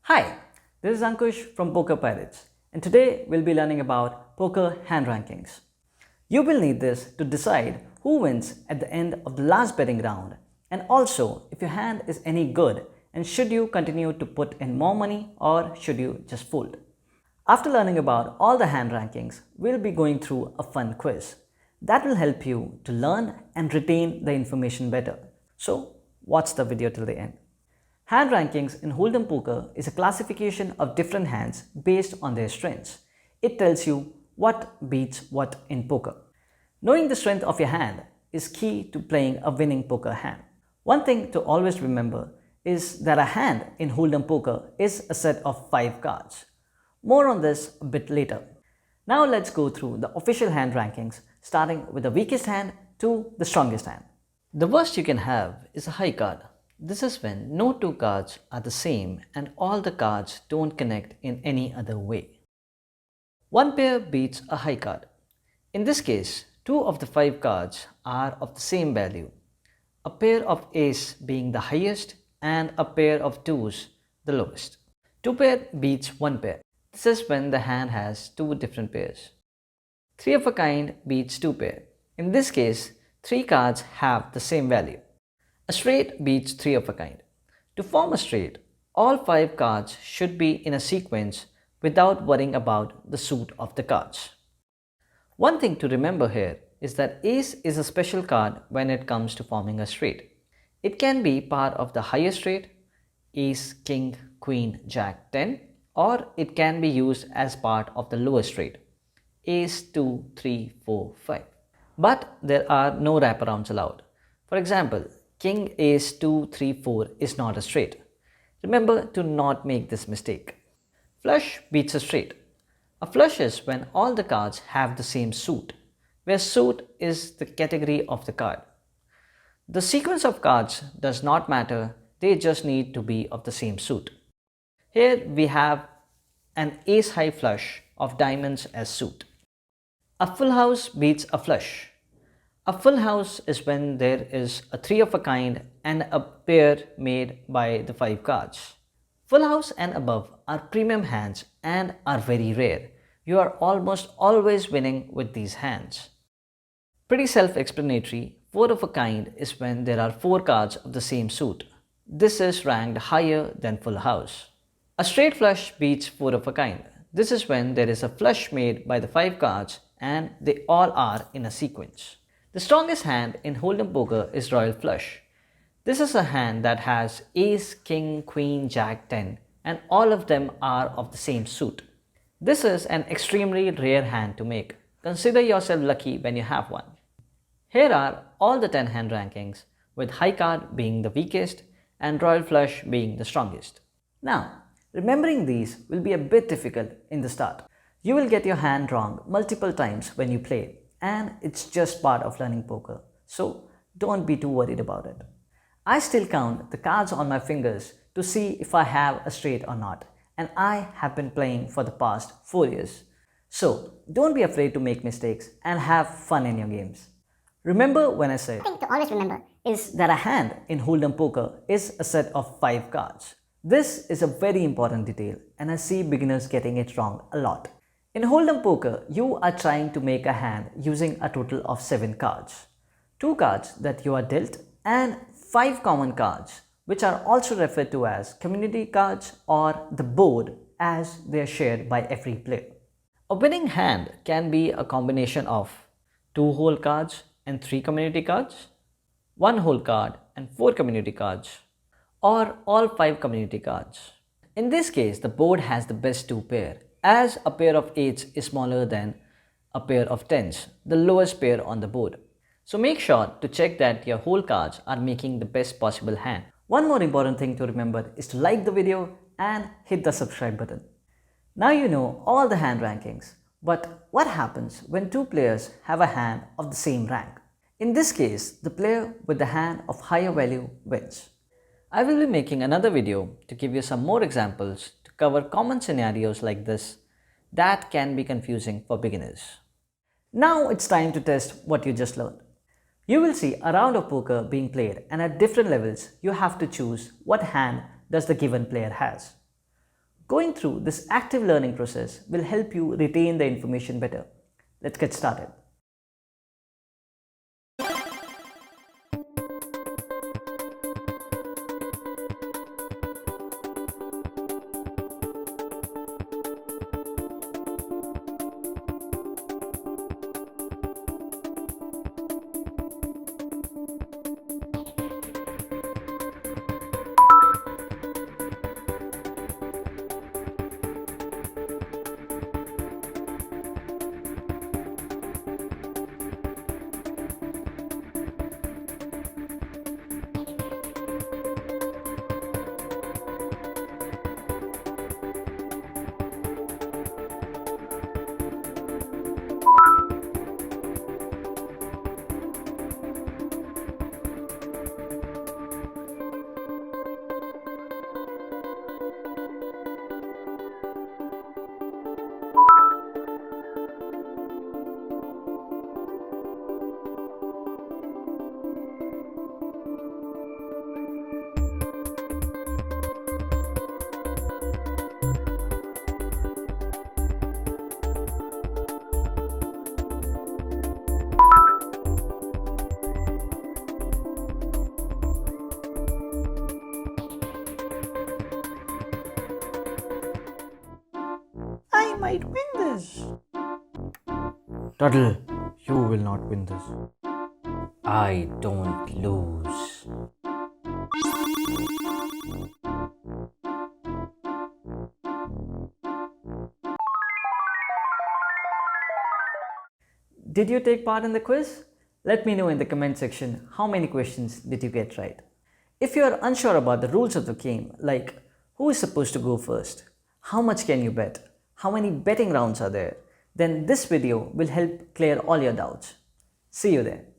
Hi, this is Ankush from Poker Pirates, and today we'll be learning about poker hand rankings. You will need this to decide who wins at the end of the last betting round, and also if your hand is any good and should you continue to put in more money or should you just fold. After learning about all the hand rankings, we'll be going through a fun quiz that will help you to learn and retain the information better. So, watch the video till the end. Hand rankings in Hold'em poker is a classification of different hands based on their strengths. It tells you what beats what in poker. Knowing the strength of your hand is key to playing a winning poker hand. One thing to always remember is that a hand in Hold'em poker is a set of 5 cards. More on this a bit later. Now let's go through the official hand rankings, starting with the weakest hand to the strongest hand. The worst you can have is a high card. This is when no two cards are the same and all the cards don't connect in any other way. One pair beats a high card. In this case, 2 of the 5 cards are of the same value, a pair of ace being the highest and a pair of twos the lowest. 2 pair beats 1 pair. This is when the hand has 2 different pairs. 3 of a kind beats 2 pair. In this case, 3 cards have the same value. A straight beats 3 of a kind. To form a straight, all 5 cards should be in a sequence without worrying about the suit of the cards. One thing to remember here is that ace is a special card when it comes to forming a straight. It can be part of the higher straight, ace, king, queen, jack, 10, or it can be used as part of the lower straight, ace, 2, 3, 4, 5. But there are no wraparounds allowed. For example, king, ace, 2, 3, 4 is not a straight. Remember to not make this mistake. Flush beats a straight. A flush is when all the cards have the same suit, where suit is the category of the card. The sequence of cards does not matter, they just need to be of the same suit. Here we have an ace high flush of diamonds as suit. A full house beats a flush. A full house is when there is a 3 of a kind and a pair made by the 5 cards. Full house and above are premium hands and are very rare. You are almost always winning with these hands. Pretty self-explanatory, 4 of a kind is when there are 4 cards of the same suit. This is ranked higher than full house. A straight flush beats 4 of a kind. This is when there is a flush made by the 5 cards and they all are in a sequence. The strongest hand in Hold'em poker is Royal Flush. This is a hand that has ace, king, queen, jack, 10 and all of them are of the same suit. This is an extremely rare hand to make. Consider yourself lucky when you have one. Here are all the 10 hand rankings, with high card being the weakest and Royal Flush being the strongest. Now, remembering these will be a bit difficult in the start. You will get your hand wrong multiple times when you play, and it's just part of learning poker, so don't be too worried about it. I still count the cards on my fingers to see if I have a straight or not, and I have been playing for the past 4 years. So don't be afraid to make mistakes and have fun in your games. Remember when I said, One thing to always remember is that a hand in Hold'em poker is a set of 5 cards. This is a very important detail and I see beginners getting it wrong a lot. In Hold'em poker, you are trying to make a hand using a total of 7 cards. 2 cards that you are dealt and 5 common cards, which are also referred to as community cards or the board as they are shared by every player. A winning hand can be a combination of 2 whole cards and 3 community cards, 1 whole card and 4 community cards, or all 5 community cards. In this case, the board has the best 2 pair, as a pair of 8s is smaller than a pair of 10s, the lowest pair on the board. So make sure to check that your whole cards are making the best possible hand. One more important thing to remember is to like the video and hit the subscribe button. Now you know all the hand rankings, but what happens when 2 players have a hand of the same rank? In this case, the player with the hand of higher value wins. I will be making another video to give you some more examples to cover common scenarios like this that can be confusing for beginners. Now it's time to test what you just learned. You will see a round of poker being played and at different levels you have to choose what hand does the given player has. Going through this active learning process will help you retain the information better. Let's get started. I might win this. Tuttle, you will not win this. I don't lose. Did you take part in the quiz? Let me know in the comment section how many questions did you get right. If you are unsure about the rules of the game, like who is supposed to go first, how much can you bet, how many betting rounds are there, then this video will help clear all your doubts. See you there.